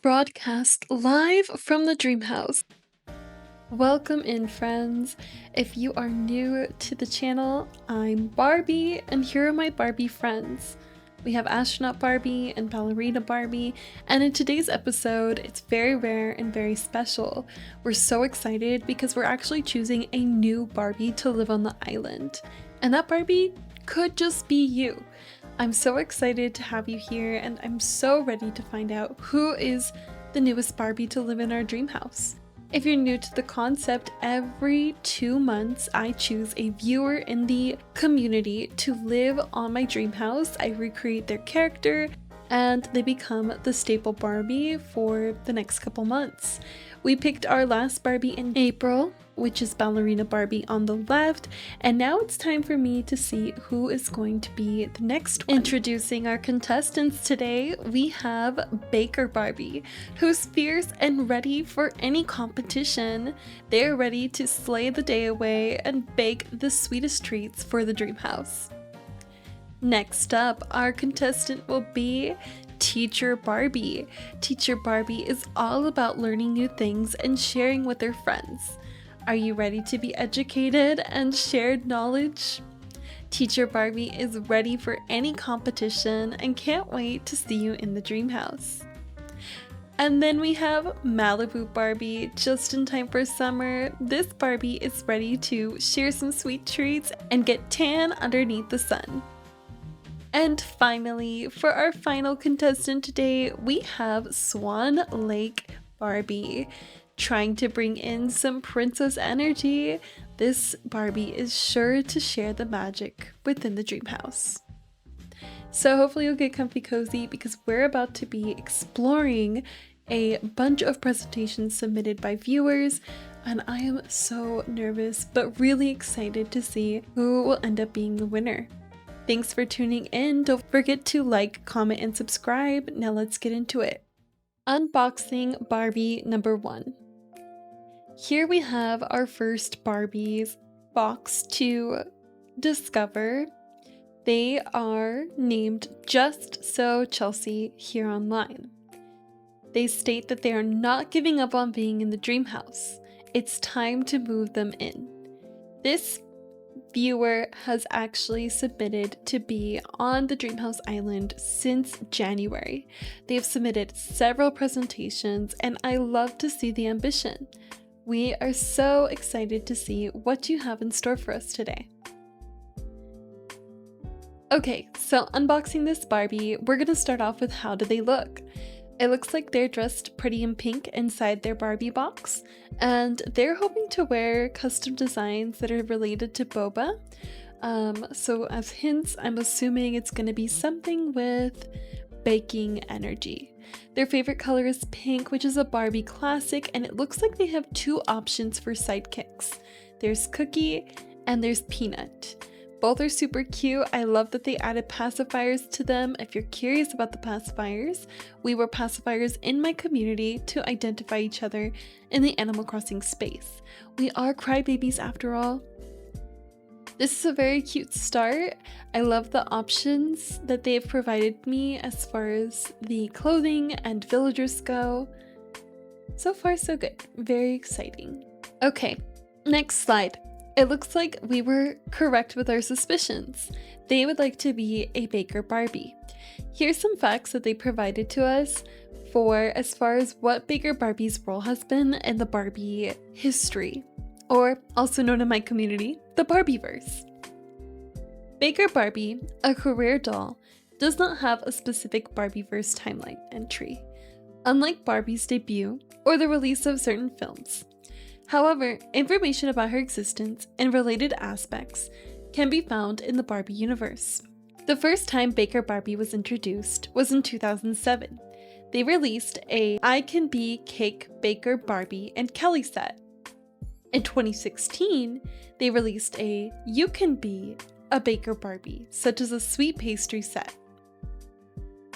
broadcast live from the dream house. Welcome in, friends. If you are new to the channel, I'm Barbie, and here are my Barbie friends. We have Astronaut Barbie and Ballerina Barbie, and in today's episode, it's very rare and very special. We're so excited because we're actually choosing a new Barbie to live on the island, and that Barbie could just be you. I'm so excited to have you here, and I'm so ready to find out who is the newest Barbie to live in our dream house. If you're new to the concept, every 2 months I choose a viewer in the community to live on my dream house. I recreate their character and they become the staple Barbie for the next couple months. We picked our last Barbie in April, which is Ballerina Barbie on the left, and now it's time for me to see who is going to be the next one. Introducing our contestants today, we have Baker Barbie, who's fierce and ready for any competition. They're ready to slay the day away and bake the sweetest treats for the dream house. Next up, our contestant will be Teacher Barbie. Teacher Barbie is all about learning new things and sharing with their friends. Are you ready to be educated and shared knowledge? Teacher Barbie is ready for any competition and can't wait to see you in the dream house. And then we have Malibu Barbie, just in time for summer. This Barbie is ready to share some sweet treats and get tan underneath the sun. And finally, for our final contestant today, we have Swan Lake Barbie. Trying to bring in some princess energy, this Barbie is sure to share the magic within the dream house. So hopefully you'll get comfy cozy because we're about to be exploring a bunch of presentations submitted by viewers, and I am so nervous but really excited to see who will end up being the winner. Thanks for tuning in. Don't forget to like, comment, and subscribe. Now let's get into it. Unboxing Barbie number 1. Here we have our first Barbie's box to discover. They are named Just So Chelsea here online. They state that they are not giving up on being in the dream house. It's time to move them in. This viewer has actually submitted to be on the Dreamhouse Island since January. They have submitted several presentations, and I love to see the ambition. We are so excited to see what you have in store for us today. Okay, so unboxing this Barbie, we're going to start off with how do they look. It looks like they're dressed pretty in pink inside their Barbie box, and they're hoping to wear custom designs that are related to boba. So as hints, I'm assuming it's going to be something with baking energy. Their favorite color is pink, which is a Barbie classic, and it looks like they have 2 options for sidekicks. There's Cookie and there's Peanut. Both are super cute. I love that they added pacifiers to them. If you're curious about the pacifiers, we wore pacifiers in my community to identify each other in the Animal Crossing space. We are crybabies after all. This is a very cute start. I love the options that they have provided me as far as the clothing and villagers go. So far, so good. Very exciting. Okay, next slide. It looks like we were correct with our suspicions. They would like to be a Baker Barbie. Here's some facts that they provided to us for as far as what Baker Barbie's role has been in the Barbie history, or also known in my community, the Barbieverse. Baker Barbie, a career doll, does not have a specific Barbieverse timeline entry, unlike Barbie's debut or the release of certain films. However, information about her existence and related aspects can be found in the Barbie universe. The first time Baker Barbie was introduced was in 2007. They released a I Can Be Cake Baker Barbie and Kelly set. In 2016, they released a You Can Be a Baker Barbie, such as a sweet pastry set.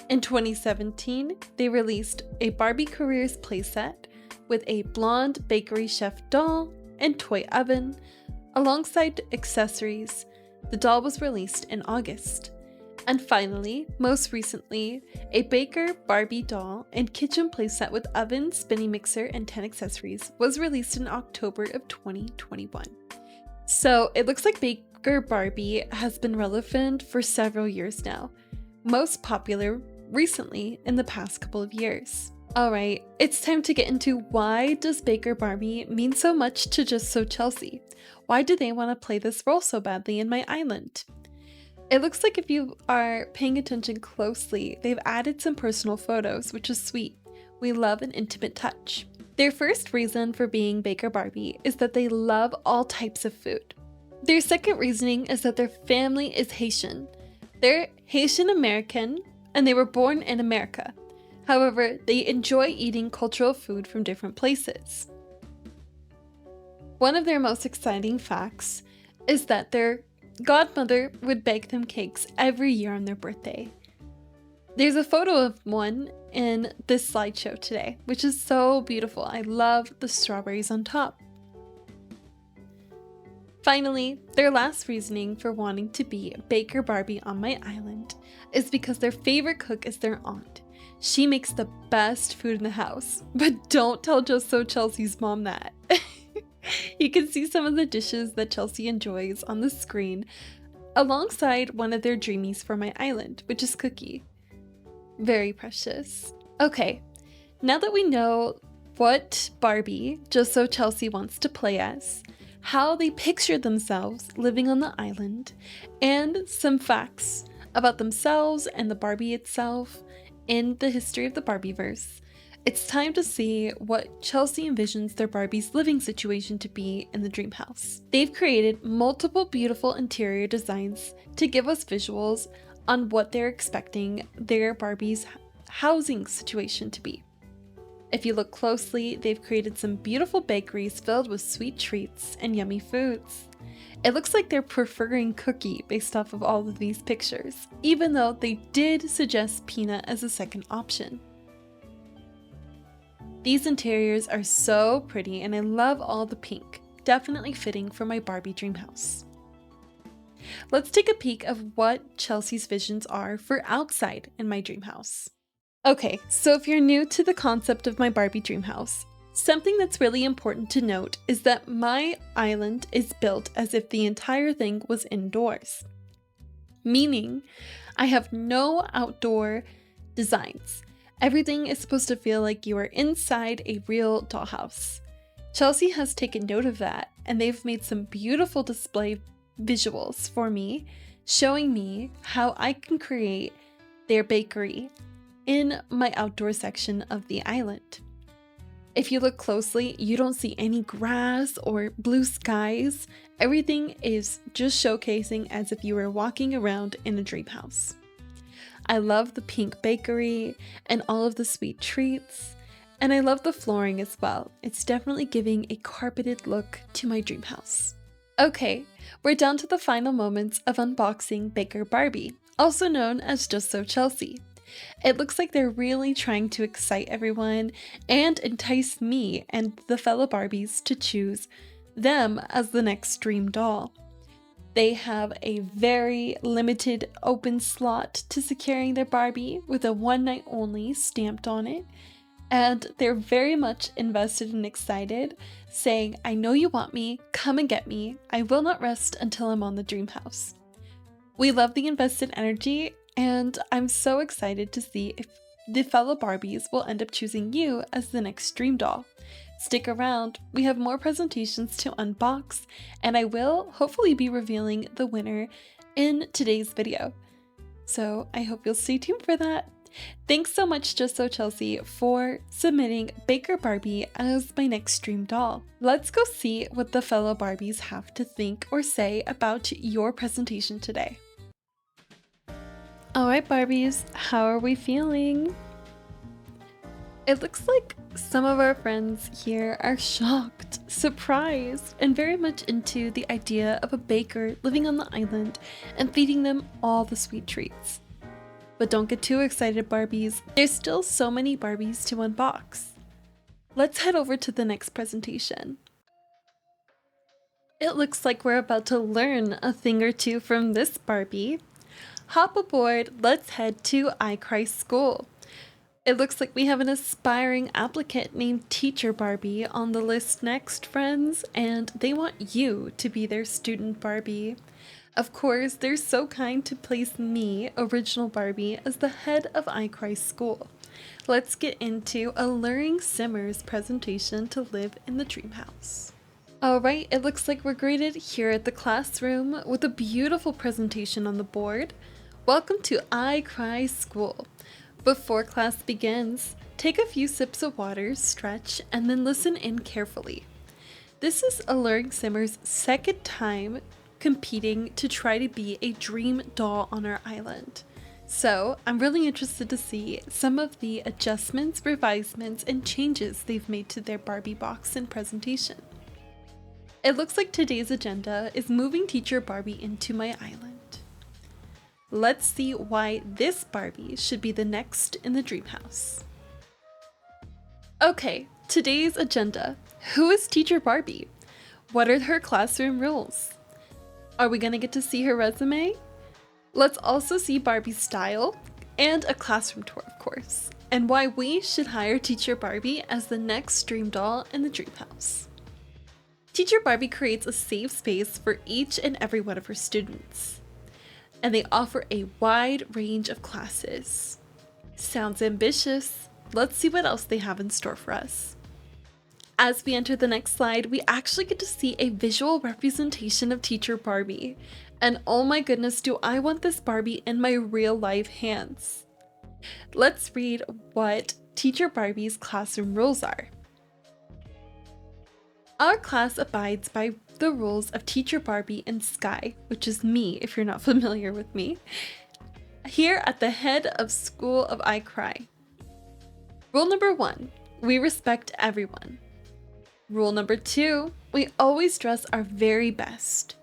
In 2017, they released a Barbie Careers playset with a blonde bakery chef doll and toy oven. Alongside accessories, the doll was released in August. And finally, most recently, a Baker Barbie doll and kitchen playset with oven, spinning mixer, and 10 accessories was released in October of 2021. So it looks like Baker Barbie has been relevant for several years now, most popular recently in the past couple of years. Alright, it's time to get into why does Baker Barbie mean so much to Just So Chelsea? Why do they want to play this role so badly in my island? It looks like if you are paying attention closely, they've added some personal photos, which is sweet. We love an intimate touch. Their first reason for being Baker Barbie is that they love all types of food. Their second reasoning is that their family is Haitian. They're Haitian American and they were born in America. However, they enjoy eating cultural food from different places. One of their most exciting facts is that their godmother would bake them cakes every year on their birthday. There's a photo of one in this slideshow today, which is so beautiful. I love the strawberries on top. Finally, their last reasoning for wanting to be Baker Barbie on my island is because their favorite cook is their aunt. She makes the best food in the house, but don't tell Just So Chelsea's mom that. You can see some of the dishes that Chelsea enjoys on the screen alongside one of their dreamies for my island, which is Cookie. Very precious. Okay, now that we know what Barbie Just So Chelsea wants to play as, how they picture themselves living on the island, and some facts about themselves and the Barbie itself in the history of the Barbieverse, it's time to see what Chelsea envisions their Barbie's living situation to be in the dream house. They've created multiple beautiful interior designs to give us visuals on what they're expecting their Barbie's housing situation to be. If you look closely, they've created some beautiful bakeries filled with sweet treats and yummy foods. It looks like they're preferring Cookie based off of all of these pictures, even though they did suggest Peanut as a second option. These interiors are so pretty and I love all the pink, definitely fitting for my Barbie dream house. Let's take a peek of what Chelsea's visions are for outside in my dream house. Okay, so if you're new to the concept of my Barbie dream house, something that's really important to note is that my island is built as if the entire thing was indoors. Meaning, I have no outdoor designs. Everything is supposed to feel like you are inside a real dollhouse. Chelsea has taken note of that, and they've made some beautiful display visuals for me, showing me how I can create their bakery in my outdoor section of the island. If you look closely, you don't see any grass or blue skies. Everything is just showcasing as if you were walking around in a dream house. I love the pink bakery and all of the sweet treats, and I love the flooring as well. It's definitely giving a carpeted look to my dream house. Okay, we're down to the final moments of unboxing Baker Barbie, also known as Just So Chelsea. It looks like they're really trying to excite everyone and entice me and the fellow Barbies to choose them as the next dream doll. They have a very limited open slot to securing their Barbie with a one night only stamped on it. And they're very much invested and excited, saying, "I know you want me, come and get me. I will not rest until I'm on the dream house." We love the invested energy, and I'm so excited to see if the fellow Barbies will end up choosing you as the next dream doll. Stick around, we have more presentations to unbox, and I will hopefully be revealing the winner in today's video. So I hope you'll stay tuned for that. Thanks so much Just So Chelsea for submitting Baker Barbie as my next dream doll. Let's go see what the fellow Barbies have to think or say about your presentation today. Alright Barbies, how are we feeling? It looks like some of our friends here are shocked, surprised, and very much into the idea of a baker living on the island and feeding them all the sweet treats. But don't get too excited, Barbies. There's still so many Barbies to unbox. Let's head over to the next presentation. It looks like we're about to learn a thing or two from this Barbie. Hop aboard, let's head to iCry school. It looks like we have an aspiring applicant named Teacher Barbie on the list next, friends, and they want you to be their student Barbie. Of course, they're so kind to place me, Original Barbie, as the head of iCry school. Let's get into Alluring Simmers presentation to live in the dream house. Alright, it looks like we're greeted here at the classroom with a beautiful presentation on the board. Welcome to iCry school. Before class begins, take a few sips of water, stretch, and then listen in carefully. This is Alluring Simmers' second time competing to try to be a dream doll on our island. So I'm really interested to see some of the adjustments, revisements, and changes they've made to their Barbie box and presentation. It looks like today's agenda is moving Teacher Barbie into my island. Let's see why this Barbie should be the next in the dream house. Okay, today's agenda. Who is Teacher Barbie? What are her classroom rules? Are we gonna get to see her resume? Let's also see Barbie's style and a classroom tour, of course, and why we should hire Teacher Barbie as the next dream doll in the dream house. Teacher Barbie creates a safe space for each and every one of her students, and they offer a wide range of classes. Sounds ambitious. Let's see what else they have in store for us. As we enter the next slide, we actually get to see a visual representation of Teacher Barbie, and oh my goodness, do I want this Barbie in my real life hands. Let's read what Teacher Barbie's classroom rules are. Our class abides by the rules of Teacher Barbie and Skai, which is me if you're not familiar with me, here at the head of School of iCry. Rule number 1, we respect everyone. Rule number 2, we always dress our very best.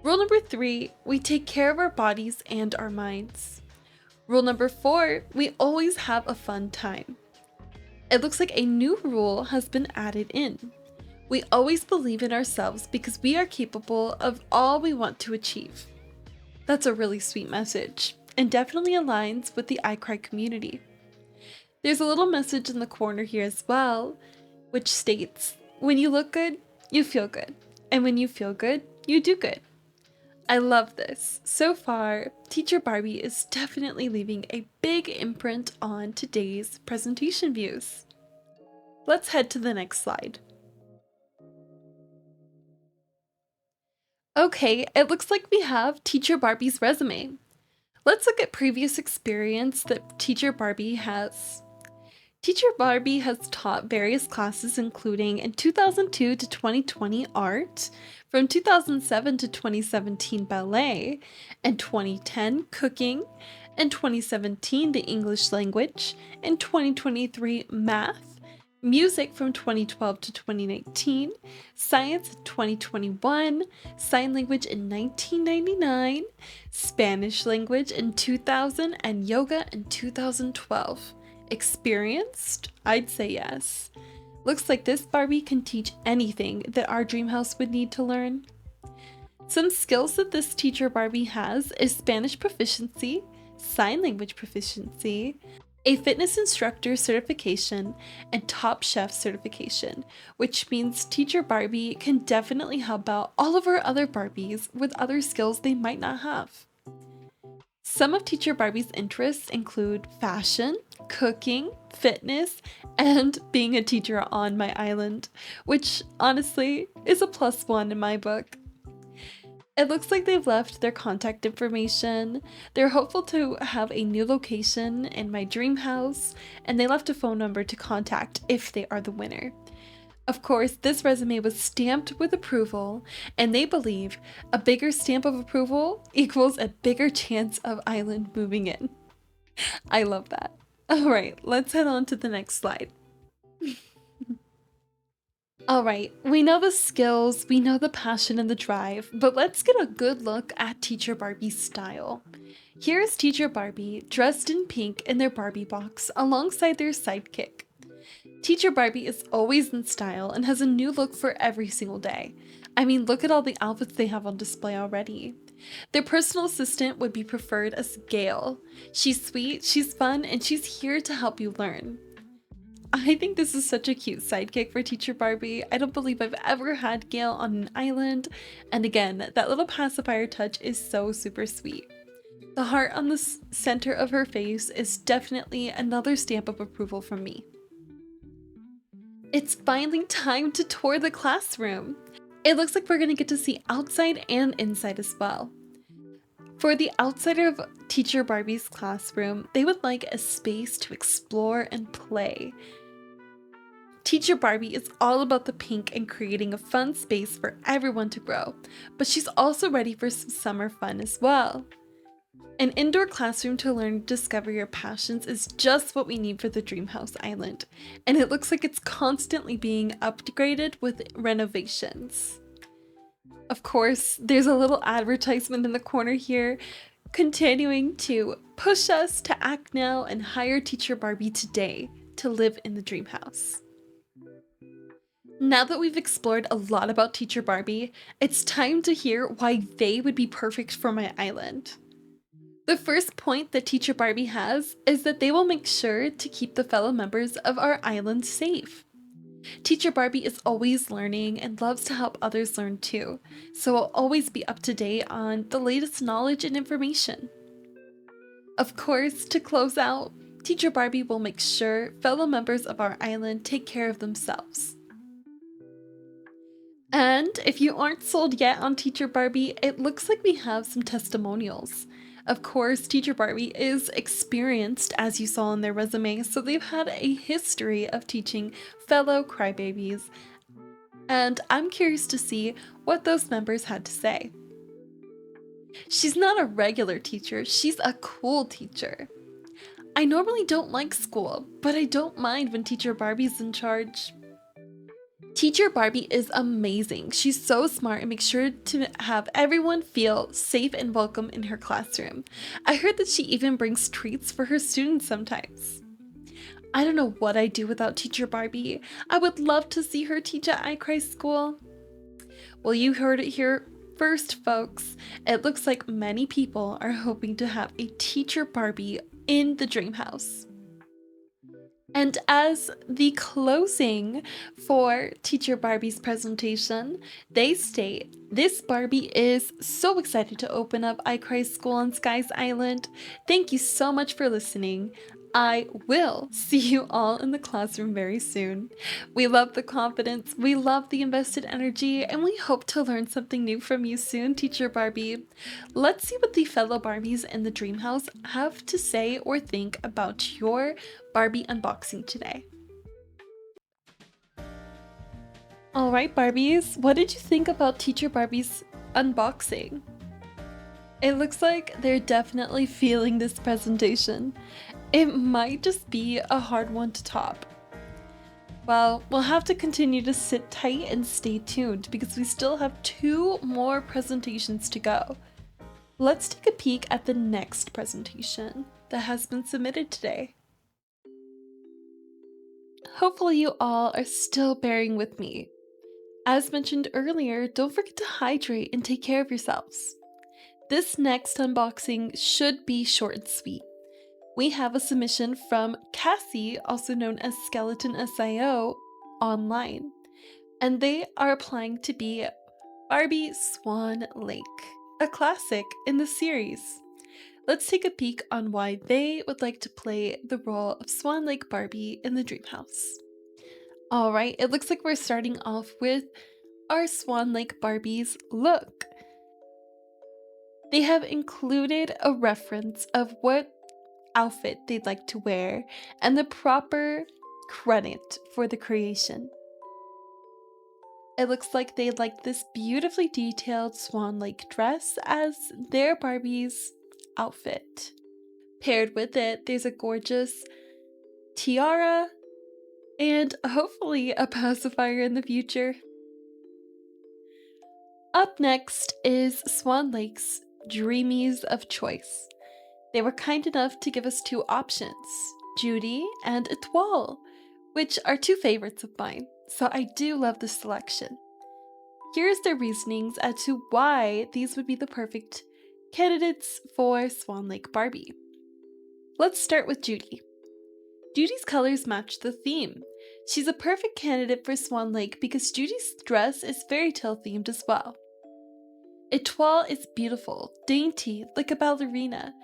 Rule number 3, we take care of our bodies and our minds. Rule number 4, we always have a fun time. It looks like a new rule has been added in. We always believe in ourselves because we are capable of all we want to achieve. That's a really sweet message and definitely aligns with the iCry community. There's a little message in the corner here as well, which states, when you look good, you feel good. And when you feel good, you do good. I love this. So far, Teacher Barbie is definitely leaving a big imprint on today's presentation views. Let's head to the next slide. Okay, it looks like we have Teacher Barbie's resume. Let's look at previous experience that Teacher Barbie has. Teacher Barbie has taught various classes including in 2002 to 2020 art, from 2007 to 2017 ballet, and 2010 cooking, and 2017 the English language, and 2023 math, music from 2012 to 2019, science in 2021, sign language in 1999, Spanish language in 2000, and yoga in 2012. Experienced? I'd say yes. Looks like this Barbie can teach anything that our dream house would need to learn. Some skills that this Teacher Barbie has is Spanish proficiency, sign language proficiency, a fitness instructor certification, and top chef certification, which means Teacher Barbie can definitely help out all of our other Barbies with other skills they might not have. Some of Teacher Barbie's interests include fashion, cooking, fitness, and being a teacher on my island, which honestly is a +1 in my book. It looks like they've left their contact information. They're hopeful to have a new location in my dream house, and they left a phone number to contact if they are the winner. Of course, this resume was stamped with approval, and they believe a bigger stamp of approval equals a bigger chance of island moving in. I love that. Alright, let's head on to the next slide. Alright, we know the skills, we know the passion and the drive, but let's get a good look at Teacher Barbie's style. Here's Teacher Barbie dressed in pink in their Barbie box alongside their sidekick. Teacher Barbie is always in style and has a new look for every single day. I mean, look at all the outfits they have on display already. Their personal assistant would be preferred as Gail. She's sweet, she's fun, and she's here to help you learn. I think this is such a cute sidekick for Teacher Barbie. I don't believe I've ever had Gail on an island, and again, that little pacifier touch is so super sweet. The heart on the center of her face is definitely another stamp of approval from me. It's finally time to tour the classroom. It looks like we're going to get to see outside and inside as well. For the outsider of Teacher Barbie's classroom, they would like a space to explore and play. Teacher Barbie is all about the pink and creating a fun space for everyone to grow, but she's also ready for some summer fun as well. An indoor classroom to learn and discover your passions is just what we need for the Dreamhouse Island, and it looks like it's constantly being upgraded with renovations. Of course, there's a little advertisement in the corner here, continuing to push us to act now and hire Teacher Barbie today to live in the Dreamhouse. Now that we've explored a lot about Teacher Barbie, it's time to hear why they would be perfect for my island. The first point that Teacher Barbie has is that they will make sure to keep the fellow members of our island safe. Teacher Barbie is always learning and loves to help others learn too, so will always be up to date on the latest knowledge and information. Of course, to close out, Teacher Barbie will make sure fellow members of our island take care of themselves. And if you aren't sold yet on Teacher Barbie, it looks like we have some testimonials. Of course, Teacher Barbie is experienced, as you saw in their resume, so they've had a history of teaching fellow crybabies, and I'm curious to see what those members had to say. She's not a regular teacher, she's a cool teacher. I normally don't like school, but I don't mind when Teacher Barbie's in charge. Teacher Barbie is amazing. She's so smart and makes sure to have everyone feel safe and welcome in her classroom. I heard that she even brings treats for her students sometimes. I don't know what I'd do without Teacher Barbie. I would love to see her teach at iCry school. Well, you heard it here first, folks. It looks like many people are hoping to have a Teacher Barbie in the Dreamhouse. And as the closing for Teacher Barbie's presentation, they state, "This Barbie is so excited to open up iCry School on Skai's Island. Thank you so much for listening. I will see you all in the classroom very soon. We love the confidence, we love the invested energy, and we hope to learn something new from you soon, Teacher Barbie." Let's see what the fellow Barbies in the Dreamhouse have to say or think about your Barbie unboxing today. Alright Barbies, what did you think about Teacher Barbie's unboxing? It looks like they're definitely feeling this presentation. It might just be a hard one to top. Well, we'll have to continue to sit tight and stay tuned because we still have 2 more presentations to go. Let's take a peek at the next presentation that has been submitted today. Hopefully you all are still bearing with me. As mentioned earlier, don't forget to hydrate and take care of yourselves. This next unboxing should be short and sweet. We have a submission from Cassie, also known as Skeleton SIO, online, and they are applying to be Barbie Swan Lake, a classic in the series. Let's take a peek on why they would like to play the role of Swan Lake Barbie in the Dreamhouse. Alright, it looks like we're starting off with our Swan Lake Barbies look. They have included a reference of what outfit they'd like to wear and the proper credit for the creation. It looks like they like this beautifully detailed Swan Lake dress as their Barbie's outfit. Paired with it, there's a gorgeous tiara and hopefully a pacifier in the future. Up next is Swan Lake's Dreamies of choice. They were kind enough to give us 2 options, Judy and Etoile, which are 2 favorites of mine, so I do love this selection. Here's their reasonings as to why these would be the perfect Candidates for Swan Lake Barbie. Let's start with Judy. Judy's colors match the theme. She's a perfect candidate for Swan Lake because Judy's dress is fairy tale themed as well. Etoile is beautiful, dainty, like a ballerina.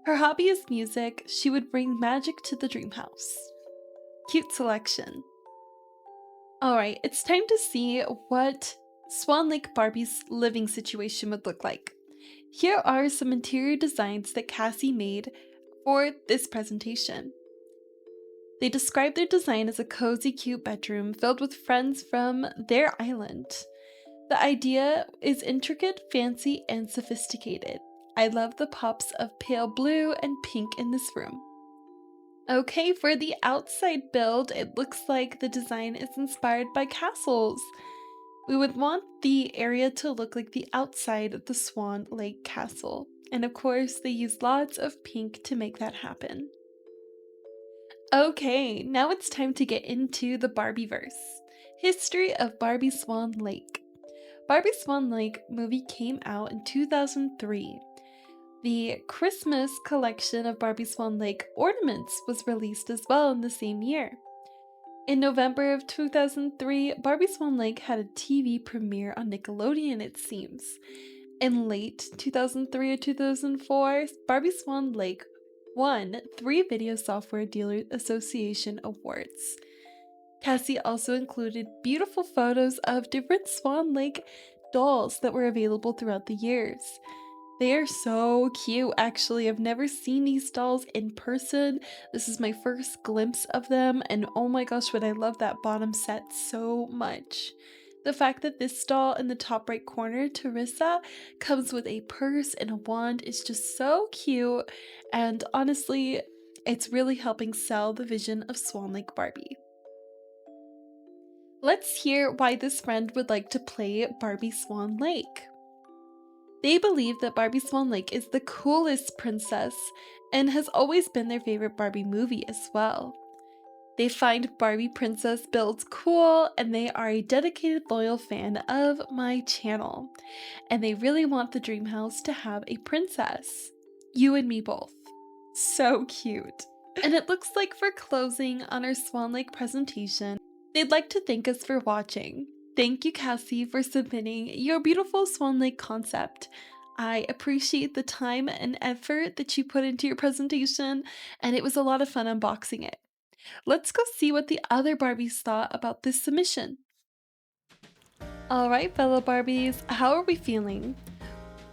Her hobby is music. She would bring magic to the dream house. Cute selection. Alright, it's time to see what Swan Lake Barbie's living situation would look like. Here are some interior designs that Cassie made for this presentation. They describe their design as a cozy, cute bedroom filled with friends from their island. The idea is intricate, fancy, and sophisticated. I love the pops of pale blue and pink in this room. Okay, for the outside build, it looks like the design is inspired by castles. We would want the area to look like the outside of the Swan Lake Castle. And of course, they use lots of pink to make that happen. Okay, now it's time to get into the Barbieverse. History of Barbie Swan Lake. Barbie Swan Lake movie came out in 2003. The Christmas collection of Barbie Swan Lake ornaments was released as well in the same year. In November of 2003, Barbie Swan Lake had a TV premiere on Nickelodeon, it seems. In late 2003 or 2004, Barbie Swan Lake won 3 Video Software Dealer Association awards. Cassie also included beautiful photos of different Swan Lake dolls that were available throughout the years. They are so cute, actually. I've never seen these dolls in person. This is my first glimpse of them, and oh my gosh, would I love that bottom set so much. The fact that this doll in the top right corner, Teresa, comes with a purse and a wand is just so cute, and honestly, it's really helping sell the vision of Swan Lake Barbie. Let's hear why this friend would like to play Barbie Swan Lake. They believe that Barbie Swan Lake is the coolest princess and has always been their favorite Barbie movie as well. They find Barbie princess builds cool, and they are a dedicated loyal fan of my channel. And they really want the dream house to have a princess. You and me both. So cute. And it looks like for closing on our Swan Lake presentation, they'd like to thank us for watching. Thank you, Cassie, for submitting your beautiful Swan Lake concept. I appreciate the time and effort that you put into your presentation, and it was a lot of fun unboxing it. Let's go see what the other Barbies thought about this submission. Alright, fellow Barbies, how are we feeling?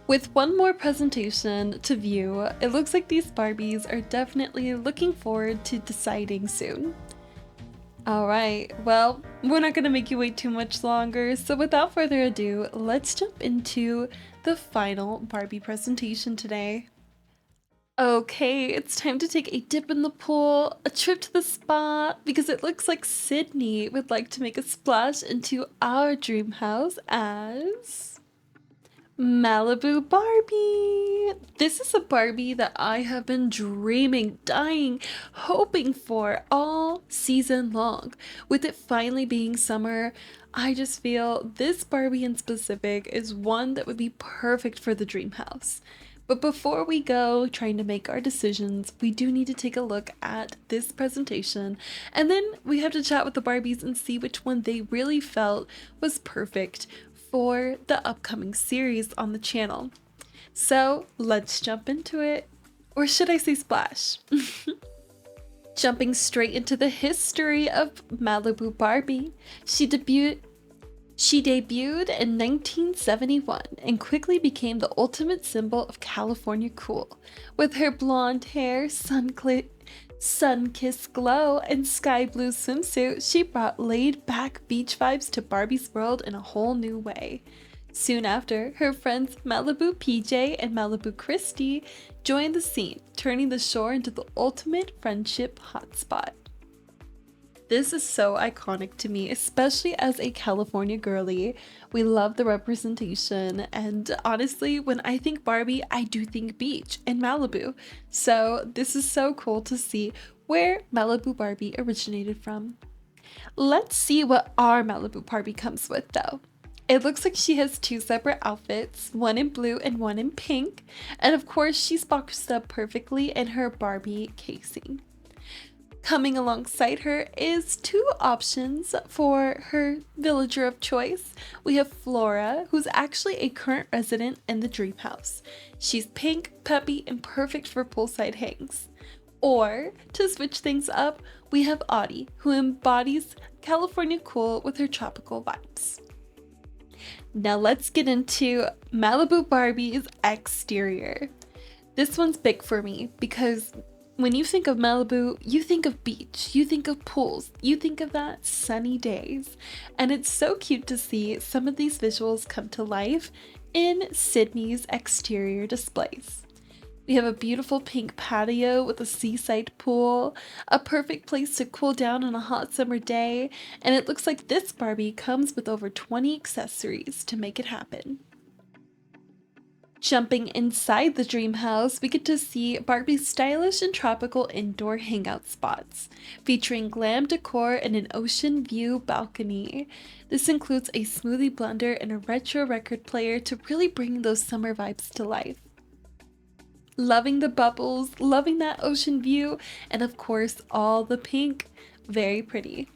With one more presentation to view, it looks like these Barbies are definitely looking forward to deciding soon. Alright, well, we're not going to make you wait too much longer, so without further ado, let's jump into the final Barbie presentation today. Okay, it's time to take a dip in the pool, a trip to the spa, because it looks like Sydney would like to make a splash into our dream house as Malibu Barbie. This is a Barbie that I have been dreaming, dying, hoping for all season long. With it finally being summer, I just feel this Barbie in specific is one that would be perfect for the dream house. But before we go trying to make our decisions, we do need to take a look at this presentation, and then we have to chat with the Barbies and see which one they really felt was perfect for the upcoming series on the channel. So let's jump into it. Or should I say splash? Jumping straight into the history of Malibu Barbie. She debuted in 1971 and quickly became the ultimate symbol of California cool. With her blonde hair, sun-kissed glow, and sky blue swimsuit, she brought laid-back beach vibes to Barbie's world in a whole new way. Soon after, her friends Malibu PJ and Malibu Christie joined the scene, turning the shore into the ultimate friendship hotspot. This is so iconic to me, especially as a California girly. We love the representation, and honestly, when I think Barbie, I do think beach and Malibu. So this is so cool to see where Malibu Barbie originated from. Let's see what our Malibu Barbie comes with though. It looks like she has two separate outfits, one in blue and one in pink, and of course she's boxed up perfectly in her Barbie casing. Coming alongside her is two options for her villager of choice. We have Flora, who's actually a current resident in the dream house. She's pink, peppy, and perfect for poolside hangs. Or, to switch things up, we have Audie, who embodies California cool with her tropical vibes. Now let's get into Malibu Barbie's exterior. This one's big for me because when you think of Malibu, you think of beach, you think of pools, you think of that sunny days. And it's so cute to see some of these visuals come to life in Sydney's exterior displays. We have a beautiful pink patio with a seaside pool, a perfect place to cool down on a hot summer day, and it looks like this Barbie comes with over 20 accessories to make it happen. Jumping inside the dream house, we get to see Barbie's stylish and tropical indoor hangout spots, featuring glam decor and an ocean view balcony. This includes a smoothie blender and a retro record player to really bring those summer vibes to life. Loving the bubbles, loving that ocean view, and of course all the pink. Very pretty.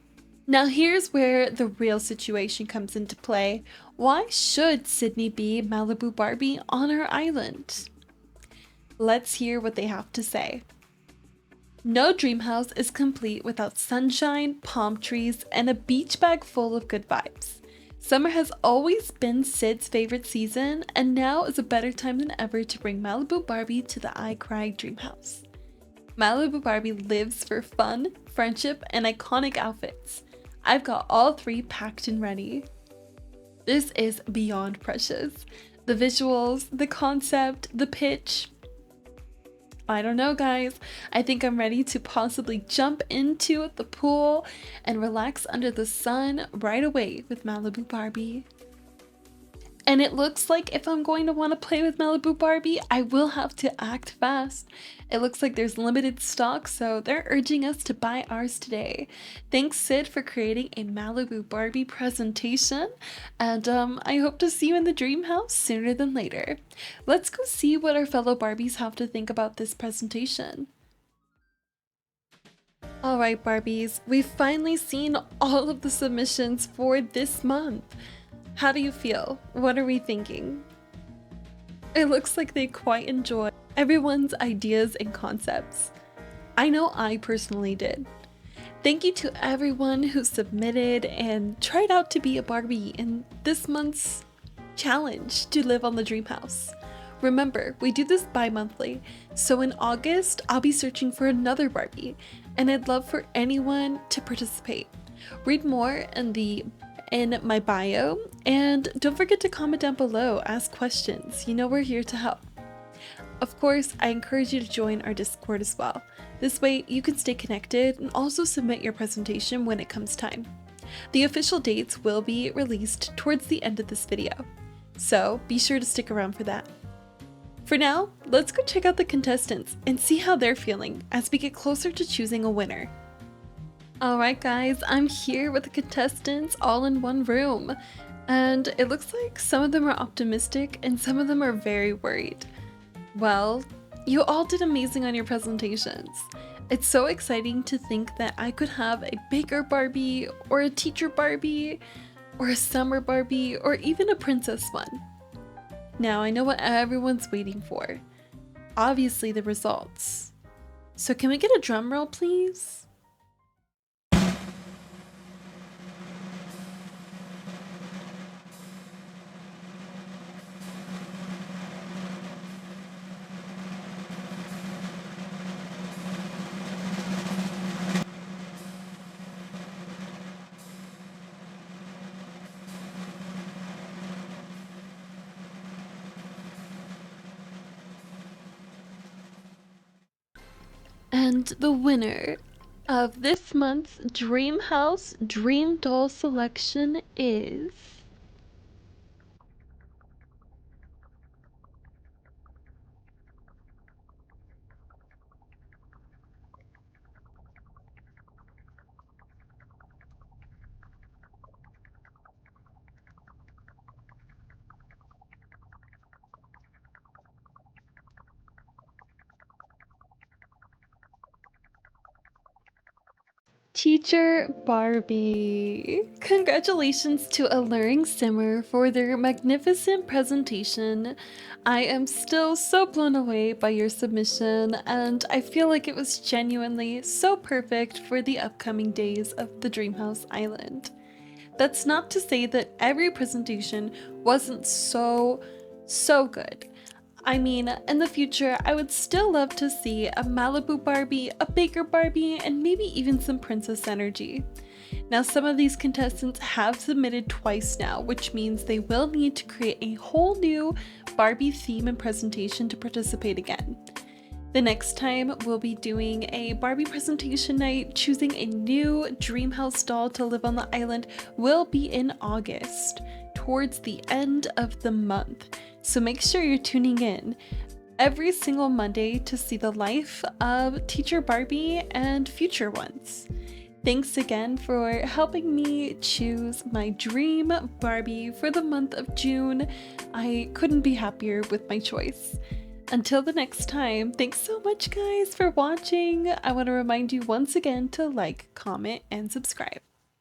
Now here's where the real situation comes into play. Why should Sydney be Malibu Barbie on her island? Let's hear what they have to say. No dream house is complete without sunshine, palm trees, and a beach bag full of good vibes. Summer has always been Sid's favorite season, and now is a better time than ever to bring Malibu Barbie to the iCry dream house. Malibu Barbie lives for fun, friendship, and iconic outfits. I've got all three packed and ready. This is beyond precious. The visuals, the concept, the pitch. I don't know, guys. I think I'm ready to possibly jump into the pool and relax under the sun right away with Malibu Barbie. And it looks like if I'm going to want to play with Malibu Barbie, I will have to act fast. It looks like there's limited stock, so they're urging us to buy ours today. Thanks, Sid, for creating a Malibu Barbie presentation, and I hope to see you in the dream house sooner than later. Let's go see what our fellow Barbies have to think about this presentation. Alright, Barbies, we've finally seen all of the submissions for this month. How do you feel? What are we thinking? It looks like they quite enjoy everyone's ideas and concepts. I know I personally did. Thank you to everyone who submitted and tried out to be a Barbie in this month's challenge to live on the dream house. Remember, we do this bi-monthly, so in August, I'll be searching for another Barbie, and I'd love for anyone to participate. Read more in my bio, and don't forget to comment down below, ask questions. You know we're here to help. Of course, I encourage you to join our Discord as well. This way you can stay connected and also submit your presentation when it comes time. The official dates will be released towards the end of this video, so be sure to stick around for that. For now, let's go check out the contestants and see how they're feeling as we get closer to choosing a winner. Alright guys, I'm here with the contestants all in one room, and it looks like some of them are optimistic and some of them are very worried. Well, you all did amazing on your presentations. It's so exciting to think that I could have a baker Barbie, or a teacher Barbie, or a summer Barbie, or even a princess one. Now I know what everyone's waiting for. Obviously the results. So can we get a drum roll, please? And the winner of this month's Dream House Dream Doll selection is... Teacher Barbie. Congratulations to Alluring Simmer for their magnificent presentation. I am still so blown away by your submission, and I feel like it was genuinely so perfect for the upcoming days of the Dreamhouse Island. That's not to say that every presentation wasn't so good. I mean, in the future, I would still love to see a Malibu Barbie, a Baker Barbie, and maybe even some princess energy. Now, some of these contestants have submitted twice now, which means they will need to create a whole new Barbie theme and presentation to participate again. The next time we'll be doing a Barbie presentation night, choosing a new Dreamhouse doll to live on the island will be in August, towards the end of the month. So make sure you're tuning in every single Monday to see the life of Teacher Barbie and future ones. Thanks again for helping me choose my dream Barbie for the month of June. I couldn't be happier with my choice. Until the next time, thanks so much guys for watching. I want to remind you once again to like, comment, and subscribe.